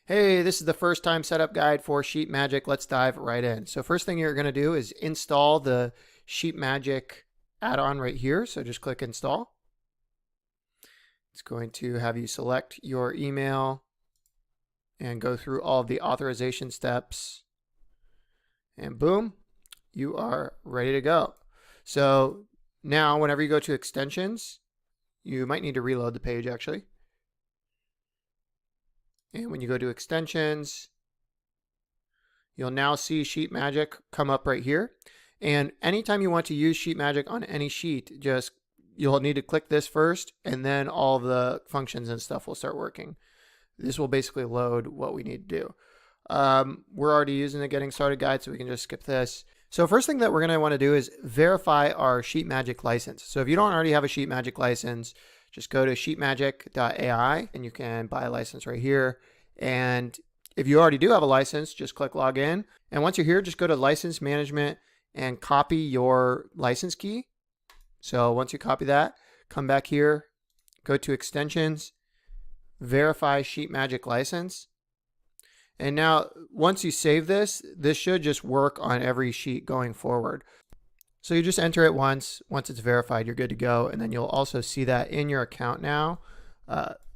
Hey, this is the first time setup guide for SheetMagic. Let's dive right in. So first thing you're going to do is install the SheetMagic add-on right here. So just click install. It's going to have you select your email and go through all of the authorization steps. And boom, you are ready to go. So now whenever you go to extensions, you might need to reload the page actually. And when you go to extensions, you'll now see SheetMagic come up right here. And anytime you want to use SheetMagic on any sheet, you'll need to click this first, and then all the functions and stuff will start working. This will basically load what we need to do. We're already using the getting started guide, so we can just skip this. So first thing that we're going to want to do is verify our SheetMagic license. So if you don't already have a SheetMagic license, just go to sheetmagic.ai and you can buy a license right here. And if you already do have a license, just click login. And once you're here, just go to license management and copy your license key. So once you copy that, come back here, go to extensions, verify SheetMagic license. And now once you save this, this should just work on every sheet going forward. So you just enter it once it's verified, you're good to go. And then you'll also see that in your account now,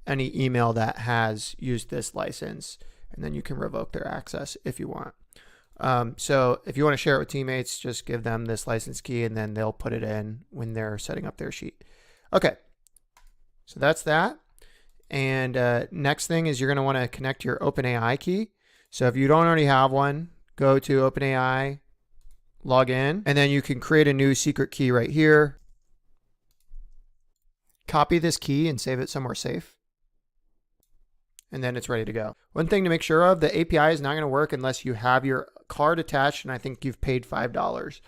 any email that has used this license, and then you can revoke their access if you want. So if you want to share it with teammates, just give them this license key and then they'll put it in when they're setting up their sheet. Okay, so that's that. And next thing is you're going to want to connect your OpenAI key. So if you don't already have one, go to OpenAI, log in, and then you can create a new secret key right here. Copy this key and save it somewhere safe. And then it's ready to go. One thing to make sure of, the API is not going to work unless you have your card attached, and I think you've paid $5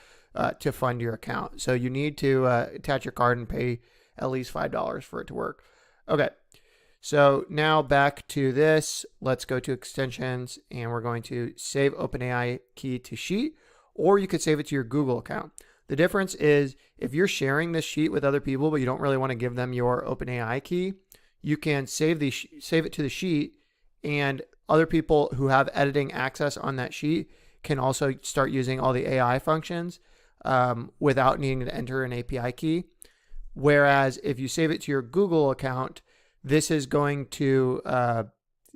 to fund your account. So you need to attach your card and pay at least $5 for it to work. Okay, so now back to this. Let's go to extensions, and we're going to save OpenAI key to Sheet, or you could save it to your Google account. The difference is if you're sharing this sheet with other people, but you don't really want to give them your OpenAI key, you can save it to the sheet, and other people who have editing access on that sheet can also start using all the AI functions without needing to enter an API key. Whereas if you save it to your Google account, this is going to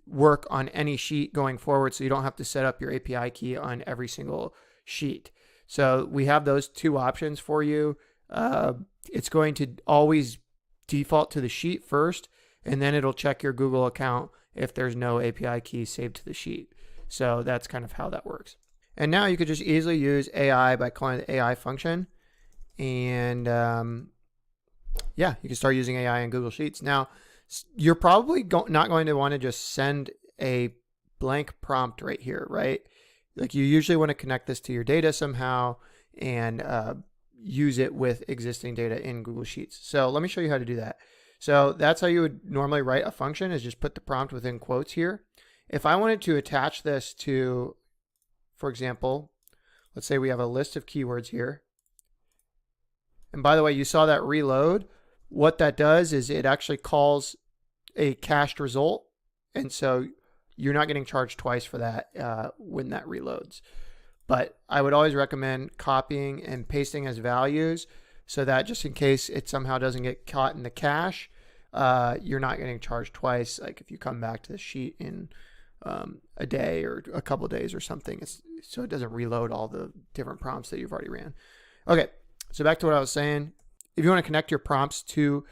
work on any sheet going forward, so you don't have to set up your API key on every single sheet. So we have those two options for you. It's going to always default to the sheet first, and then it'll check your Google account if there's no API key saved to the sheet. So that's kind of how that works. And now you could just easily use AI by calling the AI function. And yeah, you can start using AI in Google Sheets. Now, you're probably not going to want to just send a blank prompt right here, right? Like you usually want to connect this to your data somehow and use it with existing data in Google Sheets. So let me show you how to do that. So that's how you would normally write a function, is just put the prompt within quotes here. If I wanted to attach this to, for example, let's say we have a list of keywords here. And by the way, you saw that reload. What that does is it actually calls a cached result. And so you're not getting charged twice for that when that reloads. But I would always recommend copying and pasting as values, so that just in case it somehow doesn't get caught in the cache, you're not getting charged twice. Like if you come back to the sheet in a day or a couple of days or something, so it doesn't reload all the different prompts that you've already ran. Okay, so back to what I was saying. If you want to connect your prompts to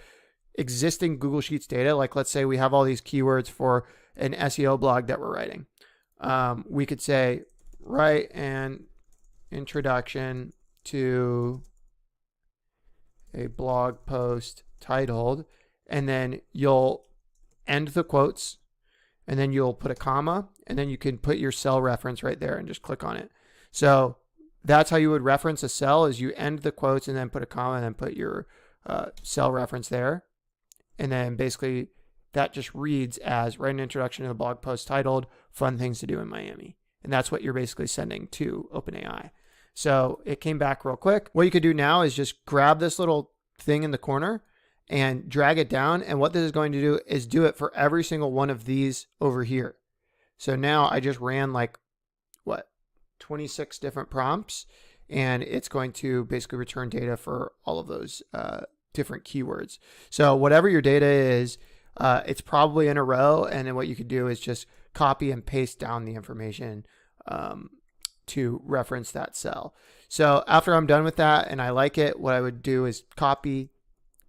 existing Google Sheets data, like let's say we have all these keywords for an SEO blog that we're writing, we could say, write an introduction to a blog post titled, and then you'll end the quotes, and then you'll put a comma, and then you can put your cell reference right there and just click on it. So that's how you would reference a cell, is you end the quotes and then put a comma and then put your cell reference there. And then basically that just reads as write an introduction to the blog post titled Fun Things to Do in Miami. And that's what you're basically sending to OpenAI. So it came back real quick. What you could do now is just grab this little thing in the corner and drag it down. And what this is going to do is do it for every single one of these over here. So now I just ran like, what, 26 different prompts, and it's going to basically return data for all of those different keywords. So whatever your data is, it's probably in a row, and then what you could do is just copy and paste down the information to reference that cell. So after I'm done with that and I like it, what I would do is copy,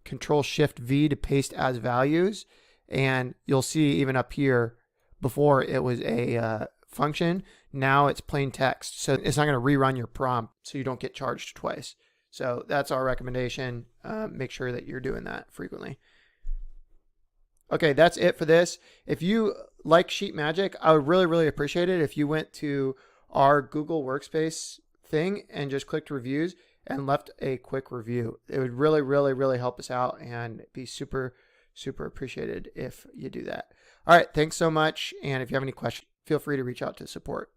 Control-Shift-V to paste as values, and you'll see even up here, before it was a function, now it's plain text. So it's not going to rerun your prompt, so you don't get charged twice. So that's our recommendation. Make sure that you're doing that frequently. Okay, that's it for this. If you like SheetMagic, I would really, really appreciate it if you went to our Google Workspace thing and just clicked reviews and left a quick review. It would really, really, really help us out and be super, super appreciated if you do that. All right, thanks so much. And if you have any questions, feel free to reach out to support.